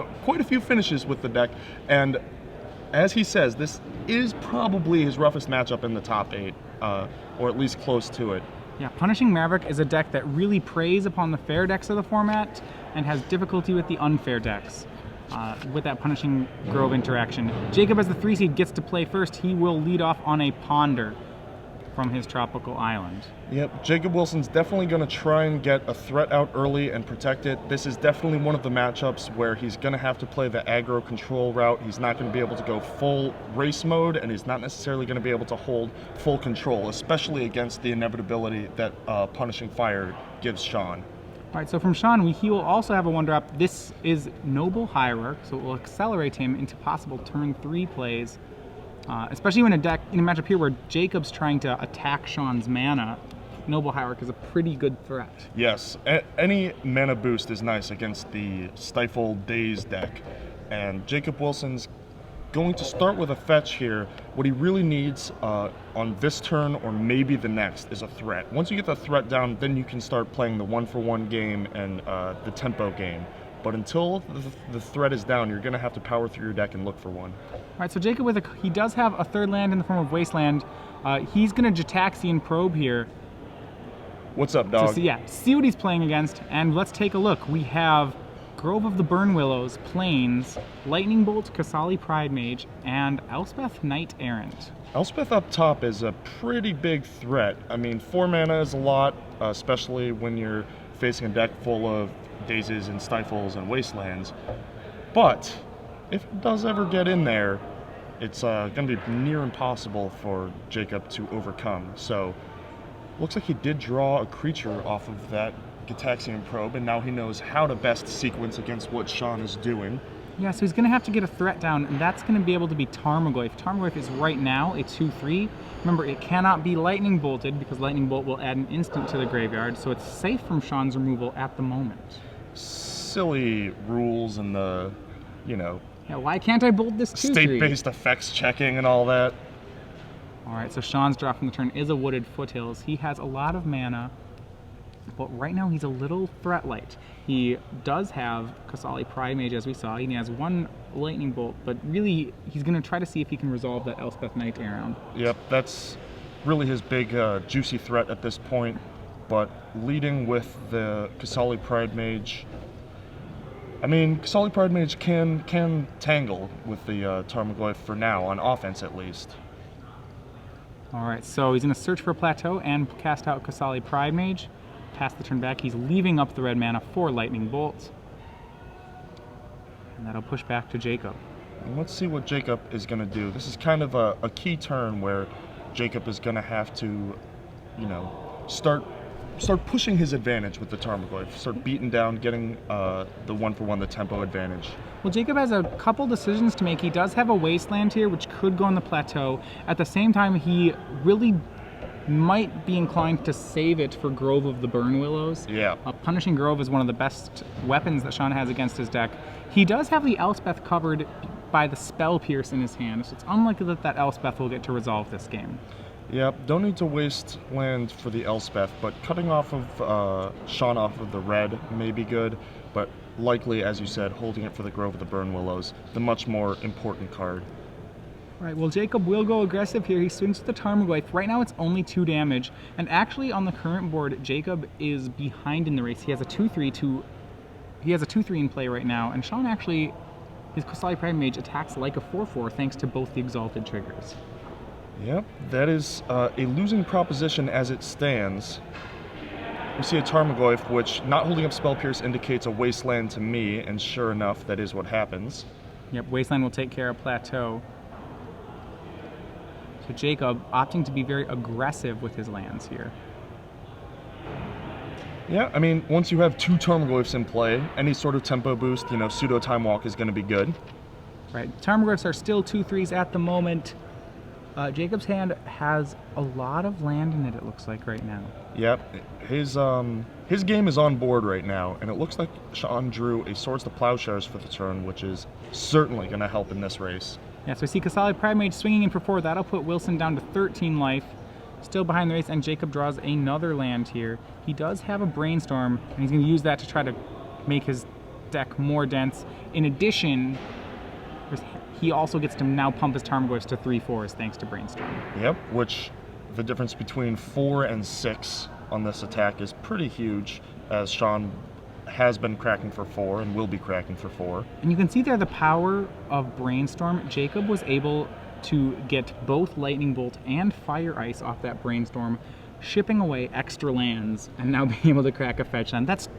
quite a few finishes with the deck, and as he says, this is probably his roughest matchup in the top 8, or at least close to it. Yeah, Punishing Maverick is a deck that really preys upon the fair decks of the format and has difficulty with the unfair decks. With that Punishing Grove interaction. Jacob, as the 3 seed, gets to play first. He will lead off on a Ponder from his tropical island. Yep, Jacob Wilson's definitely going to try and get a threat out early and protect it. This is definitely one of the matchups where he's going to have to play the aggro control route. He's not going to be able to go full race mode, and he's not necessarily going to be able to hold full control, especially against the inevitability that Punishing Fire gives Shawn. All right, so from Shawn, he will also have a 1-drop. This is Noble Hierarch, so it will accelerate him into possible turn 3 plays, especially in a matchup here where Jacob's trying to attack Shawn's mana. Noble Hierarch is a pretty good threat. Yes, any mana boost is nice against the Stifle Daze deck, and Jacob Wilson's going to start with a fetch here. What he really needs on this turn or maybe the next is a threat. Once you get the threat down, then you can start playing the 1-for-1 game and the tempo game. But until the threat is down, you're going to have to power through your deck and look for one. All right, so Jacob, he does have a 3rd land in the form of Wasteland. He's going to Jataxian Probe here. What's up, dog? So, see what he's playing against, and let's take a look. We have Grove of the Burn Willows, Plains, Lightning Bolt, Kasali Pride Mage, and Elspeth Knight Errant. Elspeth up top is a pretty big threat. I mean, 4 mana is a lot, especially when you're facing a deck full of Dazes and Stifles and Wastelands. But if it does ever get in there, it's going to be near impossible for Jacob to overcome. So, looks like he did draw a creature off of that Gitaxian Probe, and now he knows how to best sequence against what Shawn is doing. Yeah, so he's going to have to get a threat down, and that's going to be able to be Tarmogoyf. Tarmogoyf is right now a 2/3. Remember, it cannot be Lightning Bolted because Lightning Bolt will add an instant to the graveyard, so it's safe from Shawn's removal at the moment. Silly rules and the, Yeah, why can't I bolt this 2/3? State-based effects checking and all that. All right, so Shawn's draw from the turn is a Wooded Foothills. He has a lot of mana, but right now he's a little threat light. He does have Kasali Pride Mage, as we saw. He has 1 Lightning Bolt, but really he's going to try to see if he can resolve that Elspeth Knight Errant. Yep, that's really his big juicy threat at this point. But leading with the Kasali Pride Mage, I mean, Kasali Pride Mage can tangle with the Tarmogoyf for now, on offense at least. All right, so he's going to search for a plateau and cast out Kasali Pride Mage. Pass the turn back. He's leaving up the red mana for Lightning Bolt. And that'll push back to Jacob. And let's see what Jacob is going to do. This is kind of a key turn where Jacob is going to have to, start pushing his advantage with the Tarmogoyf. Start beating down, getting the 1-for-1, the tempo advantage. Well, Jacob has a couple decisions to make. He does have a Wasteland here, which could go on the plateau. At the same time, he really might be inclined to save it for Grove of the Burn Willows. Yeah. Punishing Grove is one of the best weapons that Shawn has against his deck. He does have the Elspeth covered by the Spell Pierce in his hand, so it's unlikely that Elspeth will get to resolve this game. Yep, don't need to waste land for the Elspeth, but cutting off of Shawn off of the red may be good, but likely, as you said, holding it for the Grove of the Burn Willows, the much more important card. All right, well, Jacob will go aggressive here. He swings to the Tarmogoyf. Right now, it's only 2 damage, and actually on the current board, Jacob is behind in the race. He has a 2/3 in play right now, and Shawn actually, his Kasali Pride Mage attacks like a 4/4 thanks to both the Exalted triggers. Yep, that is a losing proposition as it stands. We see a Tarmogoyf, which not holding up Spell Pierce indicates a Wasteland to me, and sure enough, that is what happens. Yep, Wasteland will take care of Plateau. So Jacob opting to be very aggressive with his lands here. Yeah, I mean, once you have 2 Tarmogoyfs in play, any sort of tempo boost, pseudo Time Walk is going to be good. Right, Tarmogoyfs are still 2/3s at the moment. Jacob's hand has a lot of land in it looks like right now. Yep, his game is on board right now, and it looks like Shawn drew a Swords to Plowshares for the turn, which is certainly going to help in this race. Yeah, so we see Kasali Pride Mage swinging in for 4. That'll put Wilson down to 13 life. Still behind the race, and Jacob draws another land here. He does have a Brainstorm, and he's going to use that to try to make his deck more dense. in addition, he also gets to now pump his Tarmogoyfs to 3/4s thanks to Brainstorm. Yep, which the difference between 4 and 6 on this attack is pretty huge, as Shawn has been cracking for 4 and will be cracking for 4. And you can see there the power of Brainstorm. Jacob was able to get both Lightning Bolt and Fire Ice off that Brainstorm, shipping away extra lands and now being able to crack a fetch land. That's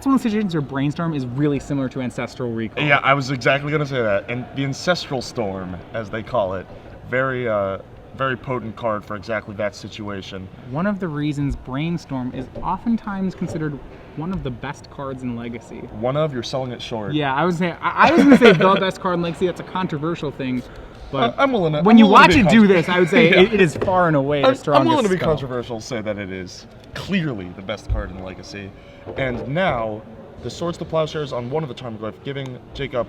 one of the situations where Brainstorm is really similar to Ancestral Recall. Yeah, I was exactly going to say that. And the Ancestral Storm, as they call it, very potent card for exactly that situation. One of the reasons Brainstorm is oftentimes considered one of the best cards in Legacy. You're selling it short. Yeah, I was going to say the best card in Legacy. That's a controversial thing. But I'm willing to. When you watch it do this, I would say it is far and away the strongest. I'm willing to be spell. controversial, say that it is clearly the best card in Legacy. And now, the Swords to Plowshares on one of the Tarmogoyf, giving Jacob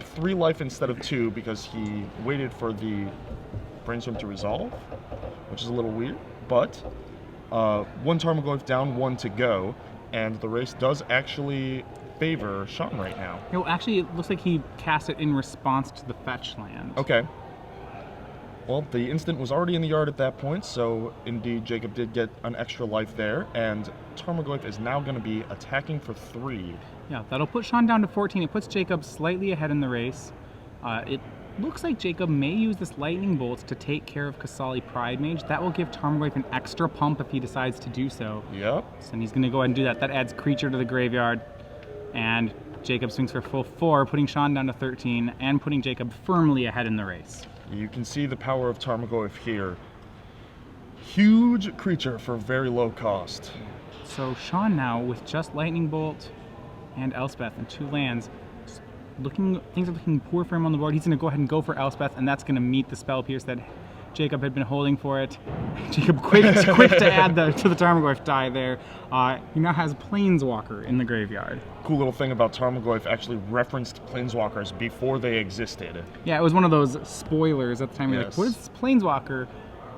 3 life instead of 2 because he waited for the Brainstorm to resolve, which is a little weird. But 1 Tarmogoyf down, 1 to go, and the race does actually favor Shawn right now. No, actually, it looks like he cast it in response to the fetch land. Okay. Well, the instant was already in the yard at that point, so indeed Jacob did get an extra life there, and Tarmogoyf is now going to be attacking for 3. Yeah, that'll put Shawn down to 14. It puts Jacob slightly ahead in the race. It looks like Jacob may use this Lightning Bolt to take care of Kasali Pride Mage. That will give Tarmogoyf an extra pump if he decides to do so. Yep. So he's going to go ahead and do that. That adds creature to the graveyard, and Jacob swings for full 4, putting Shawn down to 13, and putting Jacob firmly ahead in the race. You can see the power of Tarmogoyf here. Huge creature for very low cost. So Shawn now, with just Lightning Bolt and Elspeth and 2 lands, things are looking poor for him on the board. He's going to go ahead and go for Elspeth, and that's going to meet the Spell Pierce that Jacob had been holding for it. Jacob quick to add to the Tarmogoyf die there. He now has Planeswalker in the graveyard. Cool little thing about Tarmogoyf actually referenced Planeswalkers before they existed. Yeah, it was one of those spoilers at the time. Yes. Like, what is this Planeswalker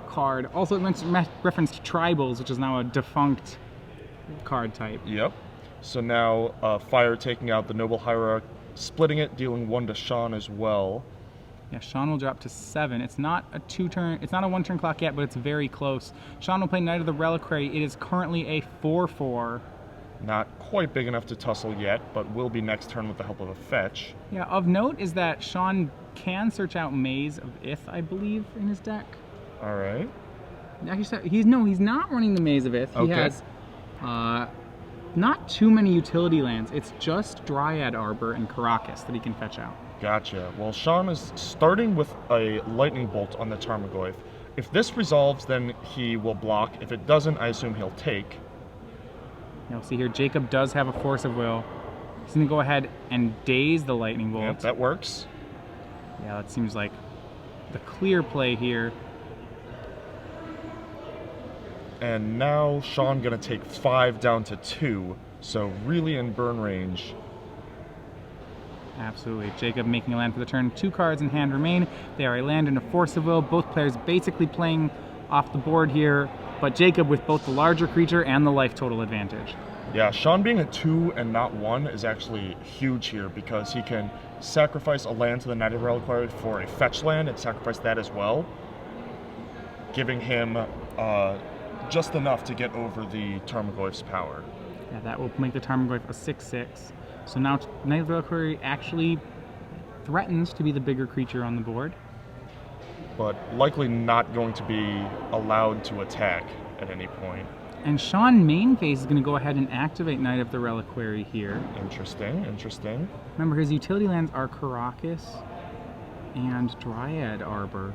card? Also, it referenced Tribals, which is now a defunct card type. Yep. So now Fire taking out the Noble Hierarch, splitting it, dealing 1 to Shawn as well. Yeah, Shawn will drop to 7. It's not a 1-turn clock yet, but it's very close. Shawn will play Knight of the Reliquary. It is currently a 4/4. Not quite big enough to tussle yet, but will be next turn with the help of a fetch. Yeah, of note is that Shawn can search out Maze of Ith, I believe, in his deck. All right. Actually, he's not running the Maze of Ith. He Okay. has not too many utility lands. It's just Dryad Arbor and Caracas that he can fetch out. Gotcha. Well, Shawn is starting with a Lightning Bolt on the Tarmogoyf. If this resolves, then he will block. If it doesn't, I assume he'll take. You'll see here, Jacob does have a Force of Will. He's going to go ahead and daze the Lightning Bolt. Yep, that works. Yeah, that seems like the clear play here. And now Shawn gonna take 5 down to 2, so really in burn range. Absolutely. Jacob making a land for the turn. 2 cards in hand remain. They are a land and a Force of Will. Both players basically playing off the board here, but Jacob with both the larger creature and the life total advantage. Yeah, Shawn being a 2 and not 1 is actually huge here because he can sacrifice a land to the Knight of the Reliquary for a fetch land and sacrifice that as well, giving him just enough to get over the Tarmogoyf's power. Yeah, that will make the Tarmogoyf a 6/6. So now Knight of the Reliquary actually threatens to be the bigger creature on the board. But likely not going to be allowed to attack at any point. And Shawn main phase is going to go ahead and activate Knight of the Reliquary here. Interesting, interesting. Remember, his utility lands are Caracas and Dryad Arbor.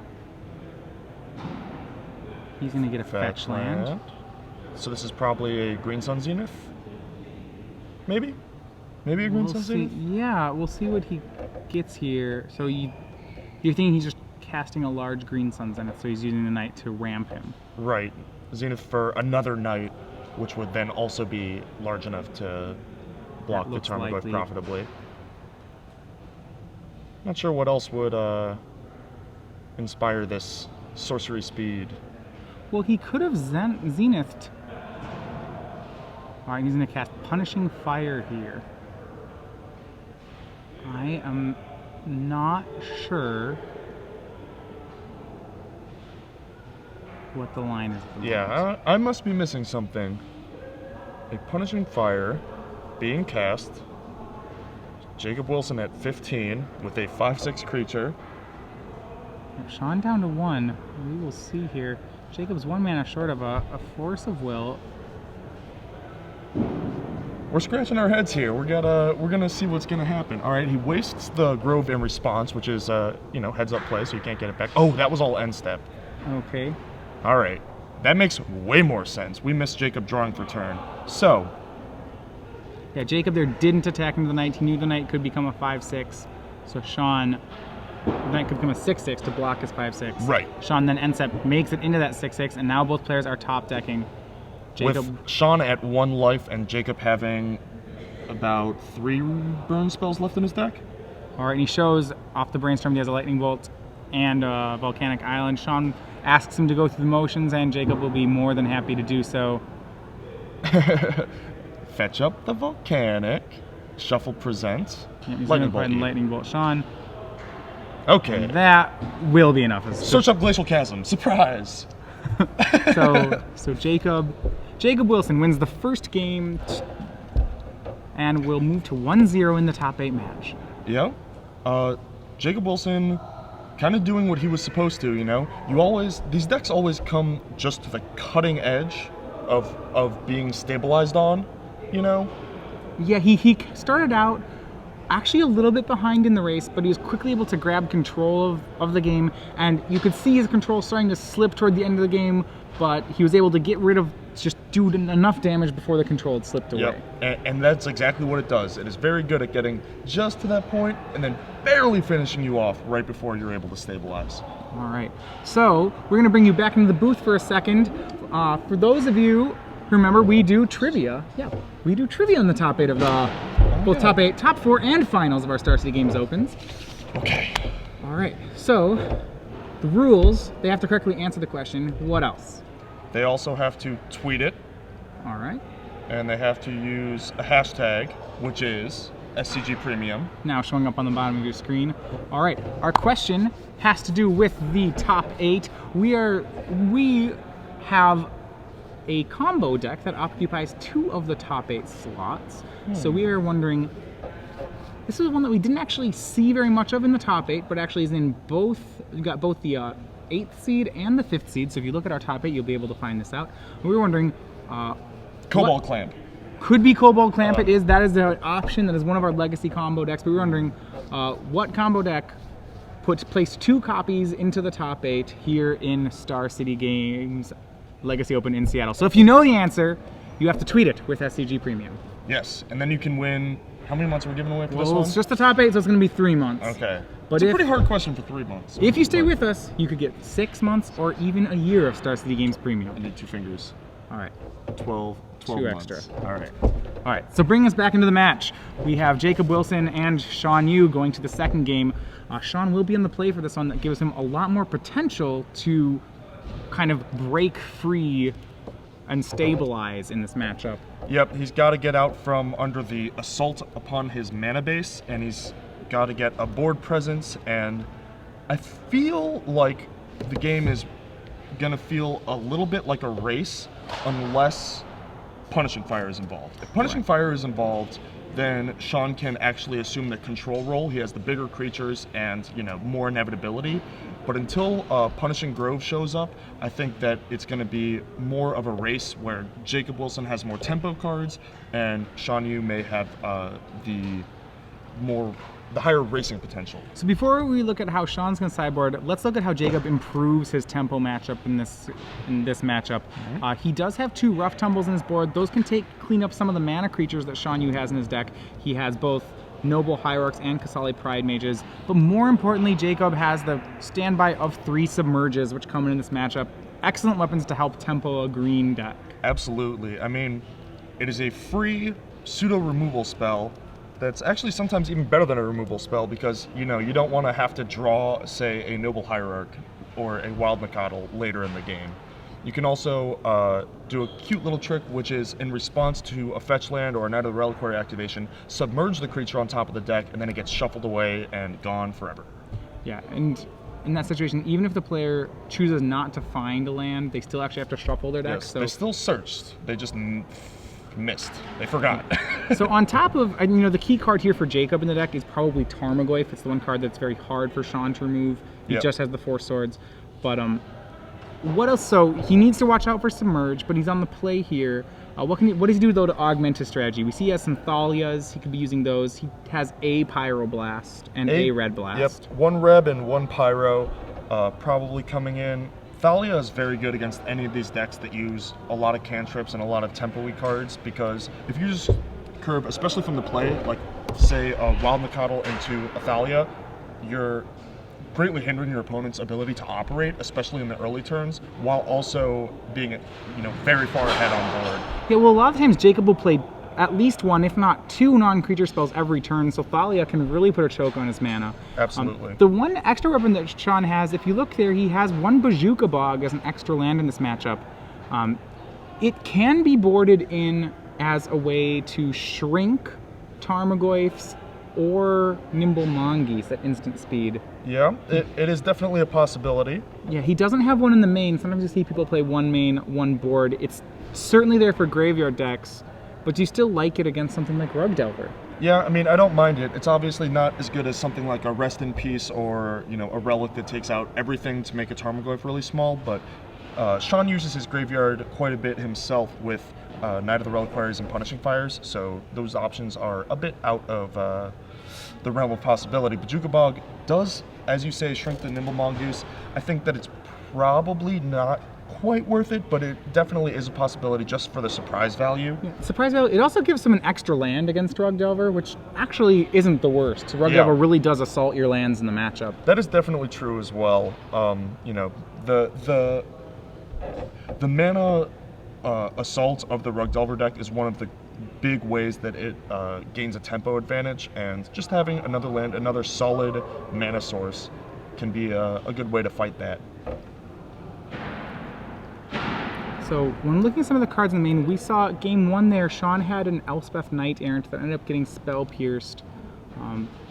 He's going to get a fetch land. So this is probably a Green Sun Zenith? Maybe? Maybe a Green Sun Zenith? Yeah, we'll see what he gets here. So you're thinking he's just casting a large Green Sun Zenith, so he's using the Knight to ramp him. Right. Zenith for another Knight, which would then also be large enough to block the Tarmogoyf profitably. Not sure what else would inspire this sorcery speed. Well, he could have Zenithed. Alright, he's going to cast Punishing Fire here. I am not sure what the line is. At the Yeah, moment. I must be missing something. A punishing fire being cast. Jacob Wilson at 15 with a 5/6 creature. Shawn down to 1. We will see here. Jacob's 1 mana short of a Force of Will. We're scratching our heads here. We're gonna see what's gonna happen. All right, he wastes the Grove in response, which is heads up play, so you can't get it back. Oh, that was all end step. Okay. All right, that makes way more sense. We missed Jacob drawing for turn. So, Yeah, Jacob there didn't attack into the knight. He knew the knight could become a 5/6. So Shawn, the knight could become a 6/6 to block his 5/6. right. Shawn then ends up makes it into that 6/6, and now both players are top decking. Jacob, With Shawn at 1 life and Jacob having about 3 burn spells left in his deck. all right, and he shows off the brainstorm he has a lightning bolt and a volcanic island. Shawn asks him to go through the motions, and Jacob will be more than happy to do so. Fetch up the volcanic. Shuffle present. Yeah, he's Lightning going to bolt. lightning bolt Shawn. Okay. That will be enough. Search up Glacial Chasm. Surprise. So Jacob Wilson wins the first game and will move to 1-0 in the top 8 match. Yeah. Jacob Wilson kind of doing what he was supposed to, you know? These decks always come just to the cutting edge of being stabilized on, you know? Yeah, he started out actually a little bit behind in the race, but he was quickly able to grab control of the game, and you could see his control starting to slip toward the end of the game, but he was able to get rid of, just do enough damage before the control had slipped away. Yep. And that's exactly what it does. It is very good at getting just to that point and then barely finishing you off right before you're able to stabilize. All right, so we're going to bring you back into the booth for a second. For those of you who remember, we do trivia. Yeah, we do trivia in the top 8 of both top 8, top 4, and finals of our Star City Games Opens. Okay. All right, so the rules, they have to correctly answer the question. What else? They also have to tweet it, All right. and they have to use a hashtag, which is SCG Premium. Now showing up on the bottom of your screen. All right, our question has to do with the top 8. We have a combo deck that occupies 2 of the top 8 slots. So we are wondering, this is one that we didn't actually see very much of in the top 8, but actually is in both, we got both the 8th seed and the 5th seed. So if you look at our top 8, you'll be able to find this out. We were wondering, Cobalt Clamp. could be Cobalt Clamp. That is the option. That is one of our legacy combo decks. But we were wondering what combo deck placed 2 copies into the top 8 here in Star City Games Legacy Open in Seattle. So if you know the answer, you have to tweet it with SCG Premium. Yes, and then you can win. How many months are we giving away for this Well, one? it's just the top 8, so it's going to be 3 months. Okay. But It's a if- pretty hard question for 3 months. If you stay with us, you could get 6 months or even a year of Star City Games Premium. I need 2 fingers. All right. 12 2 months. extra. All right. All right, so bring us back into the match. We have Jacob Wilson and Shawn Yu going to the second game. Shawn will be in the play for this one. That gives him a lot more potential to kind of break free and stabilize in this matchup. Yep, he's got to get out from under the assault upon his mana base, and he's got to get a board presence, and I feel like the game is going to feel a little bit like a race unless Punishing Fire is involved. If Punishing Fire is involved, then Shawn can actually assume the control role. He has the bigger creatures and, more inevitability. But until Punishing Grove shows up, I think that it's going to be more of a race where Jacob Wilson has more tempo cards and Shawn Yu may have the higher racing potential. So before we look at how Shawn's going to sideboard, let's look at how Jacob improves his tempo matchup in this matchup. He does have 2 rough tumbles in his board. Those can clean up some of the mana creatures that Shawn Yu has in his deck. He has both Noble Hierarchs and Kasali Pride Mages, but more importantly, Jacob has the standby of 3 Submerges, which come in this matchup. Excellent weapons to help tempo a green deck. Absolutely. I mean, it is a free pseudo removal spell that's actually sometimes even better than a removal spell because, you don't want to have to draw, say, a Noble Hierarch or a Wild Mikado later in the game. You can also do a cute little trick, which is in response to a fetch land or a Knight of the Reliquary activation, submerge the creature on top of the deck, and then it gets shuffled away and gone forever. Yeah, and in that situation, even if the player chooses not to find a land, they still actually have to shuffle their deck. Yes, so they still searched. They just missed. They forgot. So on top of, the key card here for Jacob in the deck is probably Tarmogoyf. It's the one card that's very hard for Shawn to remove. He just has the 4 swords. But what else? So he needs to watch out for Submerge, but he's on the play here. What does he do, though, to augment his strategy? We see he has some Thalias. He could be using those. He has a Pyroblast and a Red Blast. Yep, 1 Reb and 1 Pyro probably coming in. Thalia is very good against any of these decks that use a lot of cantrips and a lot of tempo-y cards, because if you just curve, especially from the play, like say a Wild Mikado into a Thalia, you're greatly hindering your opponent's ability to operate, especially in the early turns, while also being, very far ahead on board. Yeah, well, a lot of times Jacob will play at least 1, if not 2 non-creature spells every turn, so Thalia can really put a choke on his mana. Absolutely. The one extra weapon that Shawn has, if you look there, he has 1 Bazooka Bog as an extra land in this matchup. It can be boarded in as a way to shrink Tarmogoyfs or Nimble Mongoose at instant speed. Yeah, it is definitely a possibility. Yeah, he doesn't have one in the main. Sometimes you see people play 1 main, 1 board. It's certainly there for graveyard decks, but do you still like it against something like Rug Delver? Yeah, I mean, I don't mind it. It's obviously not as good as something like a Rest in Peace or, a relic that takes out everything to make a Tarmogoyf really small, but Shawn uses his graveyard quite a bit himself with Knight of the Reliquaries and Punishing Fires, so those options are a bit out of the realm of possibility. Bazooka Bog does, as you say, shrink the Nimble Mongoose. I think that it's probably not quite worth it, but it definitely is a possibility just for the surprise value. Yeah, surprise value. It also gives him an extra land against Rug Delver, which actually isn't the worst. Rug Delver really does assault your lands in the matchup. That is definitely true as well. The mana assault of the Rug Delver deck is one of the big ways that it gains a tempo advantage, and just having another land, another solid mana source, can be a good way to fight that. So when looking at some of the cards in the main, we saw game 1 there, Shawn had an Elspeth Knight Errant that ended up getting spell pierced.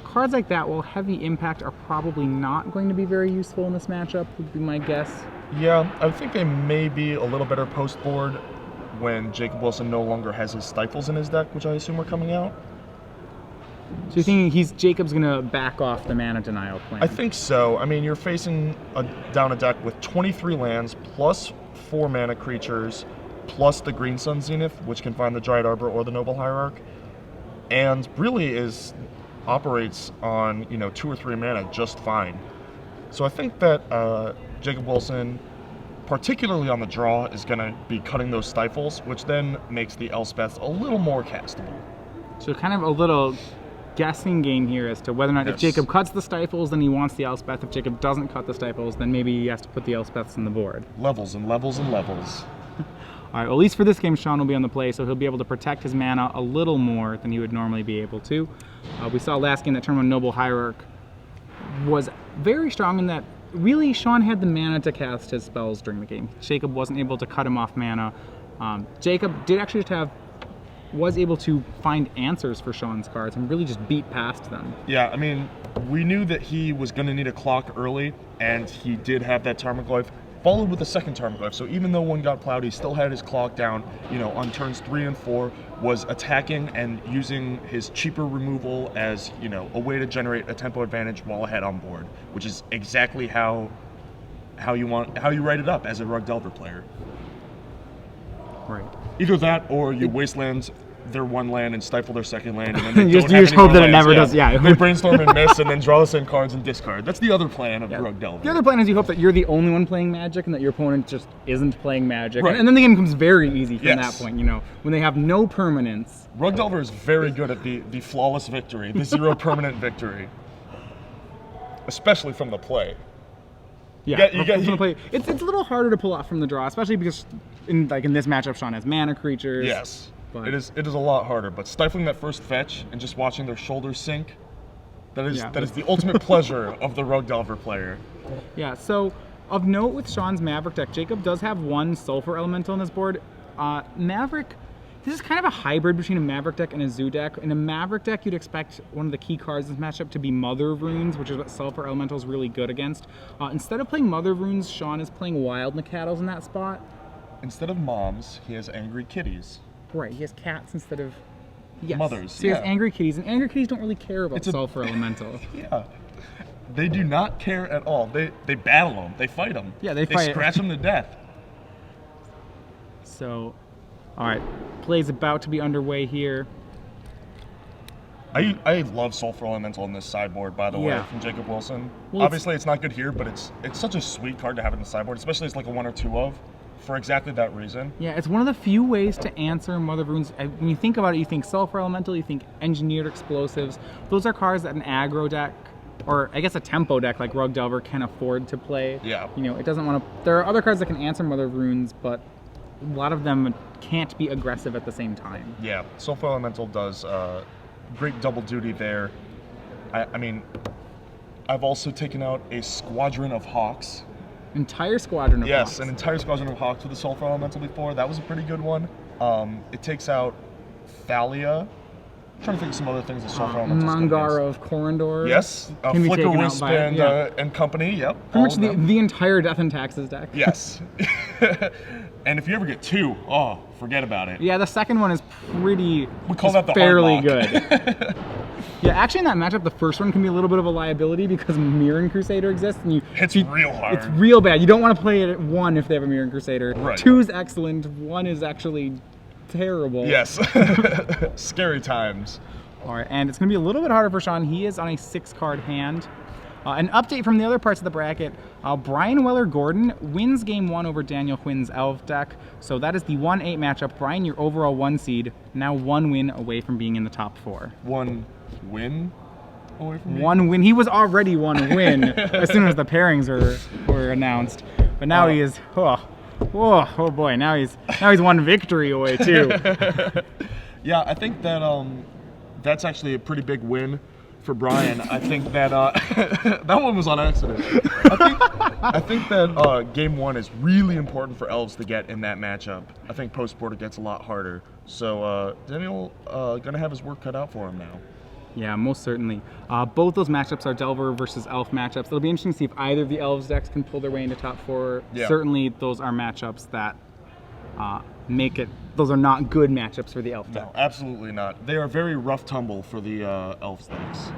Cards like that, while heavy impact, are probably not going to be very useful in this matchup, would be my guess. Yeah, I think they may be a little better post board when Jacob Wilson no longer has his Stifles in his deck, which I assume are coming out. So you're thinking Jacob's going to back off the mana denial plan? I think so. I mean, you're facing down a deck with 23 lands, plus 4 mana creatures, plus the Green Sun Zenith, which can find the Dryad Arbor or the Noble Hierarch, and really operates on 2 or 3 mana just fine. So I think that Jacob Wilson, particularly on the draw, is going to be cutting those Stifles, which then makes the Elspeth a little more castable. So kind of a little guessing game here as to whether or not if Jacob cuts the Stifles, then he wants the Elspeth. If Jacob doesn't cut the Stifles, then maybe he has to put the Elspeths on the board. Levels and levels and levels. All right, well, at least for this game, Shawn will be on the play, so he'll be able to protect his mana a little more than he would normally be able to. We saw last game that turn when Noble Hierarch was very strong in that really Shawn had the mana to cast his spells during the game. Jacob wasn't able to cut him off mana. Jacob did actually just was able to find answers for Shawn's cards and really just beat past them. Yeah, I mean, we knew that he was going to need a clock early, and he did have that Tarmogoyf, followed with a second Tarmogoyf. So even though one got plowed, he still had his clock down, on turns 3 and 4, was attacking and using his cheaper removal as, a way to generate a tempo advantage while ahead on board, which is exactly how you write it up as a Rug Delver player. Right. Either that, or you wasteland their 1 land and stifle their 2nd land, and then they you just hope that it never does. Yeah, they brainstorm and miss, and then draw the same cards and discard. That's the other plan of Rug Delver. The other plan is you hope that you're the only one playing Magic, and that your opponent just isn't playing Magic, right. and then the game becomes very easy from that point. When they have no permanence. Rug Delver is very good at the flawless victory, the 0 permanent victory, especially from the play. Yeah, it's a little harder to pull off from the draw, especially because in this matchup, Shawn has mana creatures. Yes, it is a lot harder. But stifling that first fetch and just watching their shoulders sink, that is the ultimate pleasure of the Rug Delver player. Yeah. So Of note with Shawn's Maverick deck, Jacob does have one Sulfur Elemental on his board. Maverick, this is kind of a hybrid between a Maverick deck and a Zoo deck. In a Maverick deck, you'd expect one of the key cards in this matchup to be Mother of Runes, which is what Sulfur Elemental is really good against. Instead of playing Mother of Runes, Shawn is playing Wild Nacatls in that spot. Instead of moms, he has angry kitties. Right, he has cats instead of mothers. So he has angry kitties, and angry kitties don't really care about Sulfur Elemental. Yeah. They do not care at all. They battle them. They fight them. Yeah, they fight. They scratch them to death. So, all right, play's about to be underway here. I love Sulfur Elemental in this sideboard, by the way, from Jacob Wilson. Well, obviously, it's not good here, but it's such a sweet card to have in the sideboard, especially as like a 1 or 2 of, for exactly that reason. Yeah, it's one of the few ways to answer Mother of Runes. When you think about it, you think Sulfur Elemental, you think Engineered Explosives. Those are cards that an aggro deck, or I guess a tempo deck like Rug Delver, can afford to play. Yeah. You know, it doesn't want to. There are other cards that can answer Mother of Runes, but a lot of them can't be aggressive at the same time. Yeah, Sulfur Elemental does great double duty there. I mean, I've also taken out a Squadron of Hawks. Entire squadron of Hawks. Yes, an entire Squadron of Hawks with the Sulfur Elemental before. That was a pretty good one. It takes out Thalia. I'm trying to think of some other things that Sulfur Elemental Mangara of Corondor. Yes, can be Flicker taken out Wisp by, and company. Yep. Pretty much the entire Death and Taxes deck. Yes. And if you ever get 2, forget about it. Yeah, the second one is pretty. We call that the fairly hard good. Yeah, actually in that matchup, the first one can be a little bit of a liability because Mirren Crusader exists, and Hits real hard. It's real bad. You don't want to play it at 1 if they have a Mirren Crusader. Right. 2 is excellent. 1 is actually terrible. Yes. Scary times. All right, and it's going to be a little bit harder for Shawn. He is on a 6-card hand. An update from the other parts of the bracket. Brian Weller-Gordon wins game 1 over Daniel Quinn's Elf deck. So that is the 1-8 matchup. Brian, your overall 1 seed, now 1 win away from being in the top 4. 1 win away from me? 1 win. He was already 1 win as soon as the pairings were announced. But now he is, oh boy, now he's 1 victory away too. Yeah, I think that that's actually a pretty big win for Brian. I think that that one was on accident. I think that game 1 is really important for Elves to get in that matchup. I think post-board it gets a lot harder. So Daniel gonna have his work cut out for him now. Yeah, most certainly. Both those matchups are Delver versus Elf matchups. It'll be interesting to see if either of the Elves decks can pull their way into top 4. Yeah. Certainly, those are matchups that make it. Those are not good matchups for the Elf deck. No, absolutely not. They are very rough tumble for the Elves decks.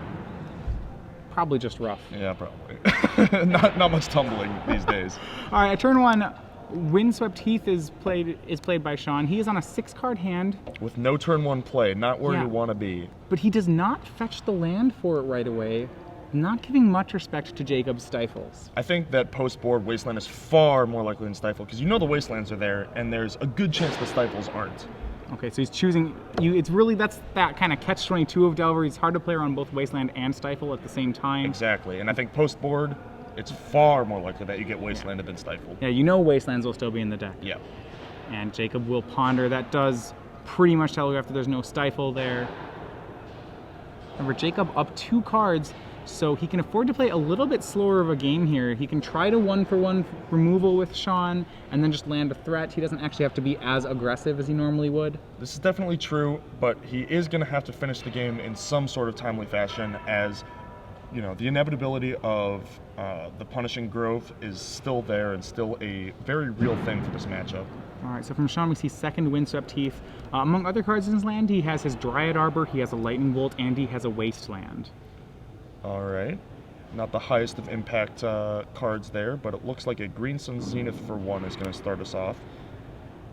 Probably just rough. Yeah, probably. not much tumbling these days. All right, turn 1. Windswept Heath is played by Shawn. He is on a 6-card hand. With no turn 1 play, not where Yeah. you want to be. But he does not fetch the land for it right away, not giving much respect to Jacob's Stifles. I think that post-board Wasteland is far more likely than Stifle, because you know the Wastelands are there, and there's a good chance the Stifles aren't. Okay, so he's choosing you. It's really that's that kind of catch-22 of Delver. It's hard to play around both Wasteland and Stifle at the same time. Exactly, and I think post-board, it's far more likely that you get Wastelanded than Stifled. Yeah, you know Wastelands will still be in the deck. Yeah. And Jacob will ponder. That does pretty much telegraph that there's no Stifle there. Remember, Jacob up 2 cards, so he can afford to play a little bit slower of a game here. He can try to 1-for-1 removal with Shawn and then just land a threat. He doesn't actually have to be as aggressive as he normally would. This is definitely true, but he is going to have to finish the game in some sort of timely fashion, as you know, the inevitability of the punishing growth is still there and still a very real thing for this matchup. All right, so from Shawn, we see 2nd Windswept Heath. Among other cards in his land, he has his Dryad Arbor, he has a Lightning Bolt, and he has a Wasteland. All right. Not the highest of impact cards there, but it looks like a Green Sun Zenith for 1 is going to start us off.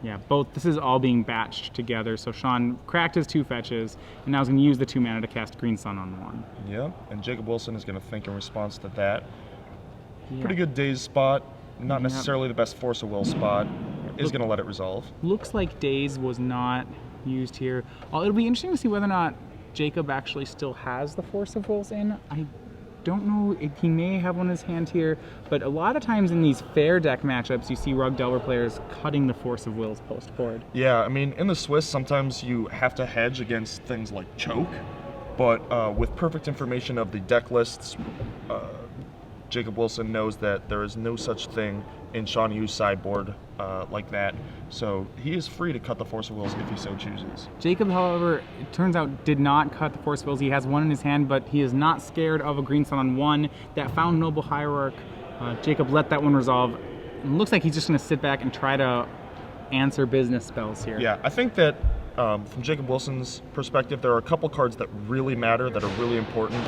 Yeah, this is all being batched together. So Shawn cracked his 2 fetches, and now he's going to use the 2 mana to cast Green Sun on 1. Yeah, and Jacob Wilson is going to think in response to that. Yeah. Pretty good Daze spot, not necessarily the best Force of Will spot. Is going to let it resolve. Looks like Daze was not used here. It'll be interesting to see whether or not Jacob actually still has the Force of Wills in. I don't know if he may have one in his hand here, but a lot of times in these fair deck matchups, you see Rug Delver players cutting the Force of Wills post-board. Yeah, I mean, in the Swiss, sometimes you have to hedge against things like choke, but with perfect information of the deck lists, Jacob Wilson knows that there is no such thing in Shawn Yu's sideboard like that, so he is free to cut the Force of Wills if he so chooses. Jacob, however, it turns out did not cut the Force of Wills. He has one in his hand, but he is not scared of a green sun on one. That found Noble Hierarch. Jacob let that one resolve. It looks like he's just going to sit back and try to answer business spells here. Yeah, I think that from Jacob Wilson's perspective, there are a couple cards that really matter, that are really important.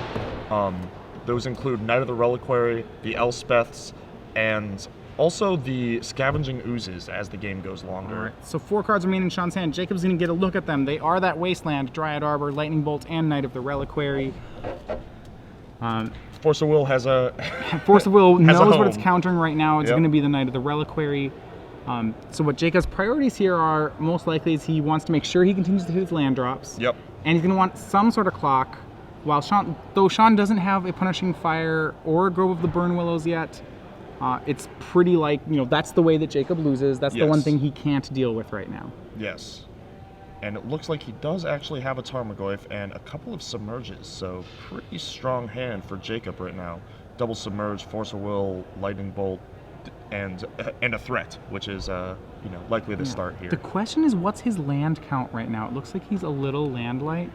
Those include Knight of the Reliquary, the Elspeths, and also the Scavenging Oozes as the game goes longer. All right, so 4 cards remain in Shawn's hand. Jacob's going to get a look at them. They are that Wasteland, Dryad Arbor, Lightning Bolt, and Knight of the Reliquary. Force of Will has a... Force of Will knows what it's home. countering right now. It's Yep. going to be the Knight of the Reliquary. So what Jacob's priorities here are, most likely, is he wants to make sure he continues to hit his land drops. Yep. And he's going to want some sort of clock. While Shawn doesn't have a Punishing Fire or a Grove of the Burn Willows yet, it's pretty like, that's the way that Jacob loses. That's the one Yes. thing he can't deal with right now. Yes. And it looks like he does actually have a Tarmogoyf and a couple of Submerges, so pretty strong hand for Jacob right now. Double Submerge, Force of Will, Lightning Bolt, and a threat, which is likely to start here. The question is, what's his land count right now? It looks like he's a little land light.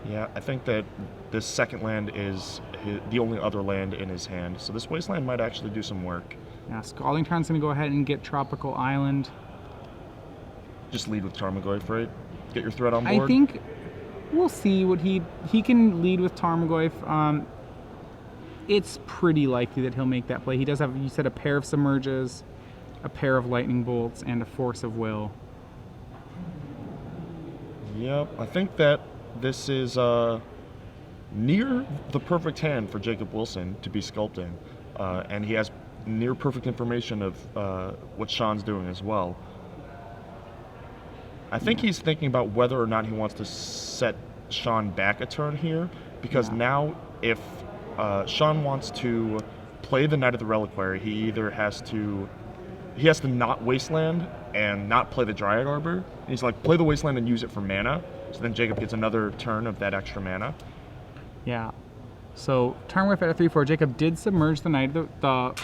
Yeah, I think that this second land is the only other land in his hand, so this Wasteland might actually do some work. Yeah, Scalding Tarn's going to go ahead and get Tropical Island. Just lead with Tarmogoyf, right? Get your threat on board. I think we'll see what he can lead with Tarmogoyf. It's pretty likely that he'll make that play. He does have, you said, a pair of Submerges, a pair of Lightning Bolts, and a Force of Will. Yep, I think that this is near the perfect hand for Jacob Wilson to be sculpting, and he has near perfect information of what Shawn's doing as well. I think he's thinking about whether or not he wants to set Shawn back a turn here, because now if Shawn wants to play the Knight of the Reliquary, he either has to not Wasteland and not play the Dryad Arbor. He's like, play the Wasteland and use it for mana, so then Jacob gets another turn of that extra mana. Yeah. So Tarmogoyf at a 3/4. Jacob did submerge the Knight of the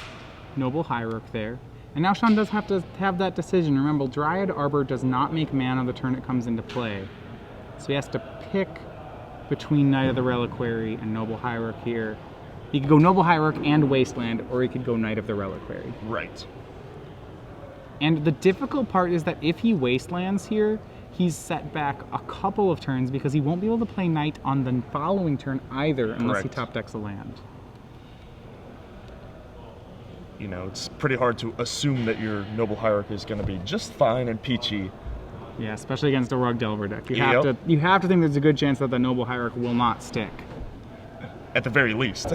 Noble Hierarch there. And now Shawn does have to have that decision. Remember, Dryad Arbor does not make mana the turn it comes into play. So he has to pick between Knight of the Reliquary and Noble Hierarch here. He could go Noble Hierarch and Wasteland, or he could go Knight of the Reliquary. Right. And the difficult part is that if he Wastelands here, he's set back a couple of turns because he won't be able to play Knight on the following turn either unless he Correct. top decks a land. It's pretty hard to assume that your Noble Hierarch is going to be just fine and peachy. Yeah, especially against a Rug Delver deck. You Yep. have to think there's a good chance that the Noble Hierarch will not stick. At the very least.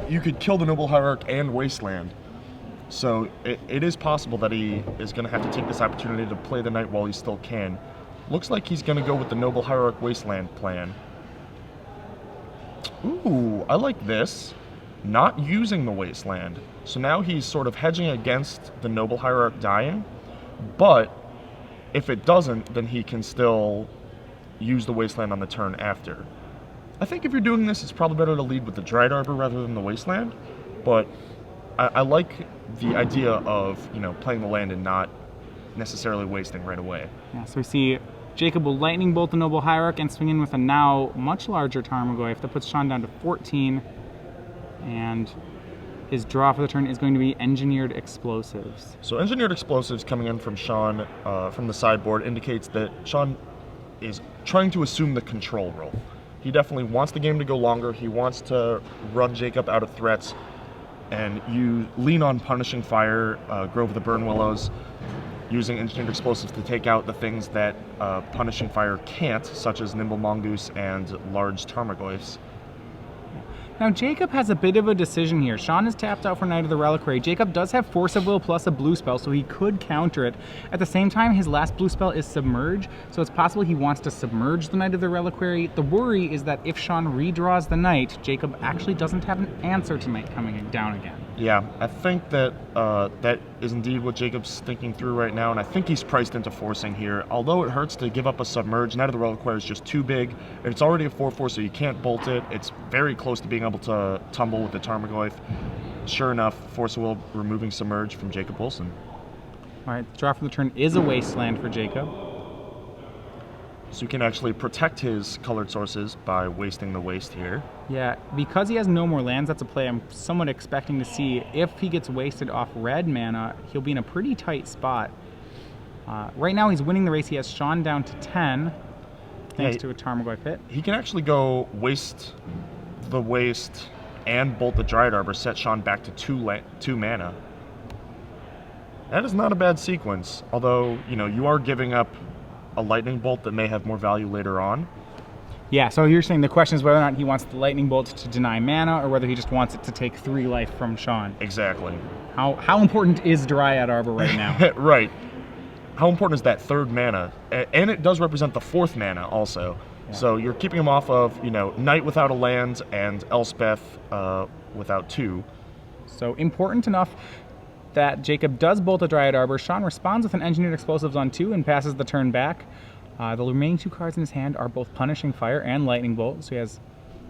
You could kill the Noble Hierarch and Wasteland. So it is possible that he is going to have to take this opportunity to play the Knight while he still can. Looks like he's going to go with the Noble Hierarch Wasteland plan. Ooh, I like this. Not using the Wasteland. So now he's sort of hedging against the Noble Hierarch dying, but if it doesn't, then he can still use the Wasteland on the turn after. I think if you're doing this, it's probably better to lead with the Dryad Arbor rather than the Wasteland, but I like the idea of, playing the land and not necessarily wasting right away. Yeah, so we see Jacob will Lightning Bolt the Noble Hierarch and swing in with a now much larger Tarmogoyf that puts Shawn down to 14. And his draw for the turn is going to be Engineered Explosives. So Engineered Explosives coming in from Shawn from the sideboard indicates that Shawn is trying to assume the control role. He definitely wants the game to go longer. He wants to run Jacob out of threats, and you lean on Punishing Fire, Grove of the Burn Willows, using Engineered Explosives to take out the things that Punishing Fire can't, such as Nimble Mongoose and large Tarmogoyfs. Now Jacob has a bit of a decision here. Shawn is tapped out for Knight of the Reliquary. Jacob does have Force of Will plus a blue spell, so he could counter it. At the same time, his last blue spell is Submerge, so it's possible he wants to submerge the Knight of the Reliquary. The worry is that if Shawn redraws the Knight, Jacob actually doesn't have an answer to Knight coming down again. Yeah, I think that that is indeed what Jacob's thinking through right now, and I think he's priced into forcing here. Although it hurts to give up a Submerge, Knight of the Reliquary is just too big. It's already a 4/4, so you can't bolt it. It's very close to being able to tumble with the Tarmogoyf. sure enough, Force of Will removing Submerge from Jacob Wilson. All right, the draw for the turn is a Wasteland for Jacob. So you can actually protect his colored sources by wasting the waste here. Yeah, because he has no more lands, that's a play I'm somewhat expecting to see. If he gets wasted off red mana, he'll be in a pretty tight spot. Right now he's winning the race. He has Shawn down to 10, thanks to a Tarmogoyf hit. He can actually go waste the waste and bolt the Dryad Arbor, set Shawn back to 2 mana. That is not a bad sequence, although, you are giving up a Lightning Bolt that may have more value later on. Yeah, so you're saying the question is whether or not he wants the Lightning Bolt to deny mana, or whether he just wants it to take 3 life from Shawn. Exactly. How important is Dryad Arbor right now? Right. How important is that 3rd mana? And it does represent the 4th mana also. Yeah. So you're keeping him off of, Knight without a land and Elspeth without 2. So important enough that Jacob does bolt a Dryad Arbor. Shawn responds with an Engineered Explosives on 2 and passes the turn back. The remaining 2 cards in his hand are both Punishing Fire and Lightning Bolt, so he has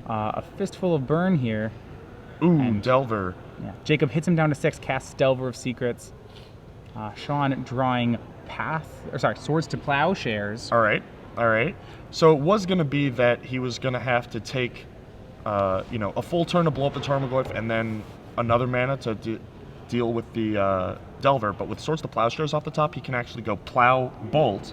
a fistful of burn here. Ooh, and Delver. Yeah, Jacob hits him down to 6, casts Delver of Secrets. Shawn drawing Swords to Plowshares. All right. So it was going to be that he was going to have to take, a full turn to blow up the Tarmogoyf and then another mana to deal with the Delver, but with Swords to Plowshares off the top, he can actually go Plow, Bolt,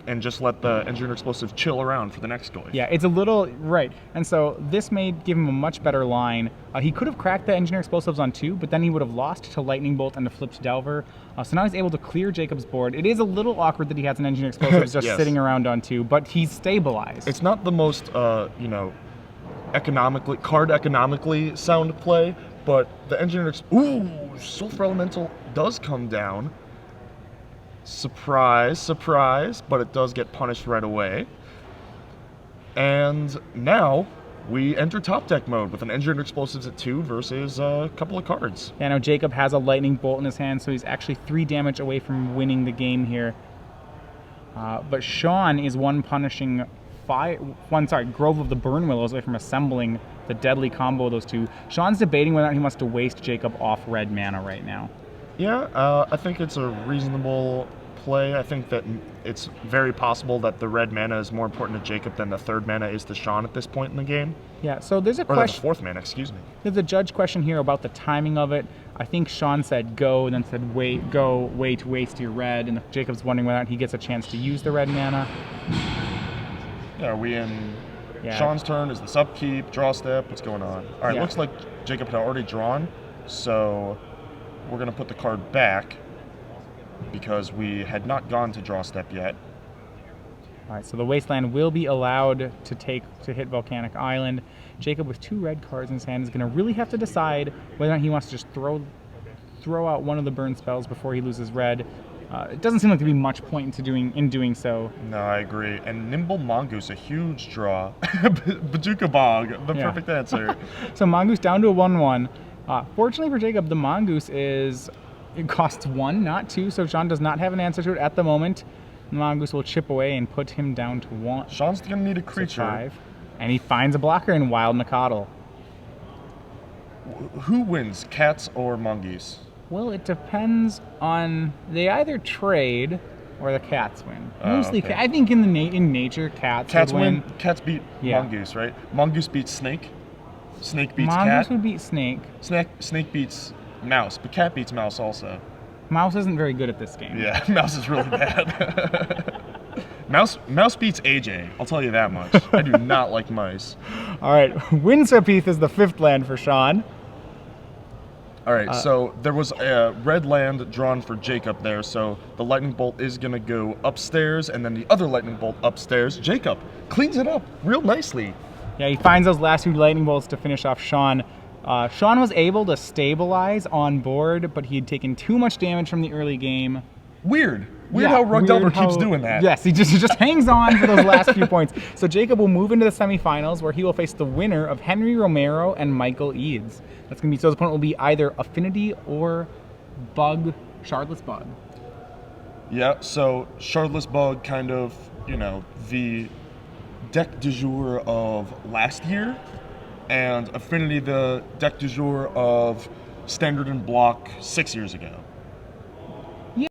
and just let the Engineered Explosive chill around for the next Goyf. Yeah, it's a little, right. And so this may give him a much better line. He could have cracked the Engineered Explosives on 2, but then he would have lost to Lightning Bolt and a flipped Delver. So now he's able to clear Jacob's board. It is a little awkward that he has an Engineered Explosives just yes. sitting around on 2, but he's stabilized. It's not the most, economically sound play, but the Engineered Sulfur Elemental does come down. Surprise, surprise, but it does get punished right away. And now we enter top deck mode with an Engineered Explosives at 2 versus a couple of cards. Yeah, now Jacob has a Lightning Bolt in his hand, so he's actually 3 damage away from winning the game here. But Shawn is Grove of the Burn Willows away from assembling the deadly combo of those 2. Shawn's debating whether or not he wants to waste Jacob off red mana right now. Yeah, I think it's a reasonable play. I think that it's very possible that the red mana is more important to Jacob than the 3rd mana is to Shawn at this point in the game. Yeah, so there's a question. Or the 4th mana, excuse me. There's a judge question here about the timing of it. I think Shawn said go, and then said wait, waste your red, and Jacob's wondering whether or not he gets a chance to use the red mana. Yeah, are we in Shawn's turn? Is this upkeep, draw step? What's going on? All right, looks like Jacob had already drawn, so we're going to put the card back because we had not gone to draw step yet. All right, so the Wasteland will be allowed to hit Volcanic Island. Jacob, with 2 red cards in his hand, is going to really have to decide whether or not he wants to just throw out one of the burn spells before he loses red. It doesn't seem like there'd be much point in doing so. No, I agree. And Nimble Mongoose, a huge draw. Bajuka Bog, the perfect answer. So Mongoose down to a 1/1. Fortunately for Jacob, the Mongoose it costs 1, not 2, so Shawn does not have an answer to it at the moment. The Mongoose will chip away and put him down to 1. Shawn's going to need a creature. 5, and he finds a blocker in Wild Nacatl. Who wins, cats or mongoose? Well, it depends on, they either trade or the cats win. Mostly, okay. I think in nature, cats would win. Cats beat mongoose, right? Mongoose beats snake. Snake beats cat. Mongoose would beat snake. Snake beats mouse, but cat beats mouse also. Mouse isn't very good at this game. Yeah, mouse is really bad. Mouse beats AJ, I'll tell you that much. I do not like mice. All right, Windswept Heath is the 5th land for Shawn. All right, so there was a red land drawn for Jacob there, so the Lightning Bolt is going to go upstairs, and then the other Lightning Bolt upstairs. Jacob cleans it up real nicely. Yeah, he finds those last 2 Lightning Bolts to finish off Shawn. Shawn was able to stabilize on board, but he had taken too much damage from the early game. Weird how Rug Delver keeps doing that. Yes, he just hangs on for those last few points. So Jacob will move into the semifinals, where he will face the winner of Henry Romero and Michael Eads. That's going to be, so his opponent will be either Affinity or Shardless Bug. Yeah, so Shardless Bug, kind of, the deck du jour of last year, and Affinity, the deck du jour of standard and block 6 years ago.